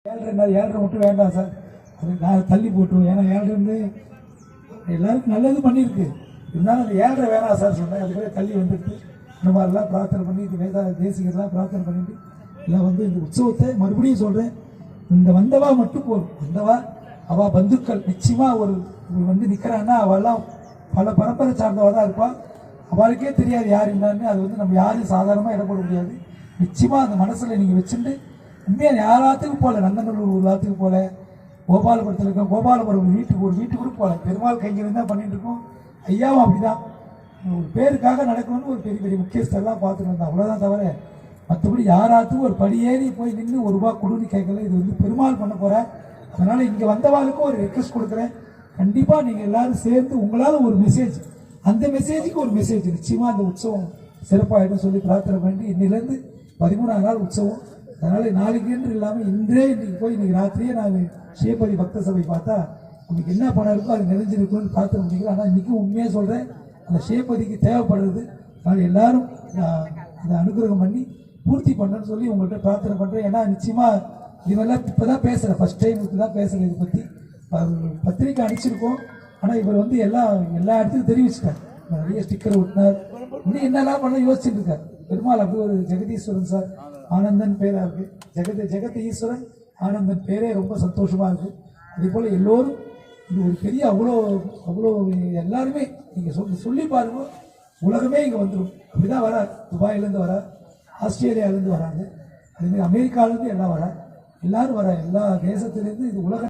ஏழரை மட்டும் வேண்டாம் சார், அது நான் தள்ளி போட்டுருவோம். ஏன்னா ஏழரை எல்லாருக்கும் நல்லது பண்ணியிருக்கு, இருந்தாலும் அந்த ஏழரை வேணாம் சார் சொன்னேன். அதுக்குள்ளே தள்ளி வந்துட்டு இந்த மாதிரிலாம் பிரார்த்தனை பண்ணி தேசிகர்லாம் பிரார்த்தனை பண்ணிட்டு எல்லாம் இந்த உற்சவத்தை மறுபடியும் சொல்கிறேன், இந்த வந்தவா மட்டும் போதும். வந்தவா அவள் பந்துக்கள் நிச்சயமாக ஒரு நிற்கிறான்னா அவெல்லாம் பல பரம்பரை சார்ந்தவா தான் இருப்பாள். அவளுக்கே தெரியாது யார் என்னன்னு. அது நம்ம யாரும் சாதாரணமாக இடம் போட முடியாது. நிச்சயமாக அந்த மனசில் நீங்கள் வச்சுட்டு உண்மையாக யாராத்துக்கும் போகல, நந்தநல்லூர் ஒரு ஆத்துக்கு போகல, கோபாலபுரத்தில் இருக்க கோபாலபுரம் ஒரு வீட்டுக்கு கூட போகல, பெருமாள் கைங்கரியம் தான் பண்ணிட்டு இருக்கோம். ஐயாவும் அப்படிதான் ஒரு பேருக்காக நடக்கணும்னு ஒரு பெரிய பெரிய முக்கியஸ்தெல்லாம் பார்த்துட்டு வந்தேன், அவ்வளோதான். தவிர மற்றபடி யாராத்துக்கும் ஒரு படியேறி போய் நின்று ஒரு ரூபா கொடுன்னு கேட்கல. இது பெருமாள் பண்ண போகிறேன். அதனால் இங்கே வந்தவாளுக்கும் ஒரு ரெக்வஸ்ட் கொடுக்குறேன், கண்டிப்பாக நீங்கள் எல்லாரும் சேர்ந்து உங்களால் ஒரு மெசேஜ், அந்த மெசேஜுக்கு ஒரு மெசேஜ் நிச்சயமாக அந்த உற்சவம் சிறப்பாகிடும் சொல்லி பிரார்த்தனை பண்ணி இன்னிலேருந்து 13ஆம் நாள் உற்சவம். அதனால் நாளைக்கு என்று இல்லாமல் இன்னைக்கு போய் இன்னைக்கு ராத்திரியே நான் ஸ்ரீபதி பக்த சபை பார்த்தா உங்களுக்கு என்ன பணம் இருக்கோ அது நிறைஞ்சிருக்குன்னு பிரார்த்தனை பண்ணிக்கிறேன். ஆனால் இன்றைக்கும் உண்மையாக சொல்கிறேன், அந்த ஸ்ரீபதிக்கு தேவைப்படுறது. அதனால் எல்லாரும் அதை அனுகிரகம் பண்ணி பூர்த்தி பண்ணணும்னு சொல்லி உங்கள்கிட்ட பிரார்த்தனை பண்ணுறேன். ஏன்னா நிச்சயமாக இதுவெல்லாம் இப்போ தான் பேசுகிறேன், ஃபஸ்ட் டைமுக்கு தான் பேசுகிறேன். இதை பற்றி பத்திரிக்கை அனுப்பிச்சிருக்கோம். ஆனால் இவர் எல்லா இடத்துக்கும் தெரிவிச்சிட்டார், நிறைய ஸ்டிக்கர் ஒட்டினார், இன்னும் என்னெல்லாம் பண்ண யோசிச்சுட்டு இருக்கார். பெருமாள் அப்படி ஒரு ஜெகதீஸ்வரன் சார், ஆனந்தன் பேராக இருக்குது. ஜெகத் ஈஸ்வரன் ஆனந்தன் பேரே ரொம்ப சந்தோஷமாக இருக்குது. அதே போல் எல்லோரும் இது ஒரு பெரிய அவ்வளோ எல்லாருமே நீங்கள் சொல்லி பாருங்க, உலகமே இங்கே வந்துடும். அப்படி தான் வரார், துபாயிலேருந்து வரார், ஆஸ்திரேலியாவிலேருந்து வராங்க, அதேமாதிரி அமெரிக்காவிலேருந்து எல்லாம் வரார், எல்லோரும் வர, எல்லா தேசத்துலேருந்து இது உலக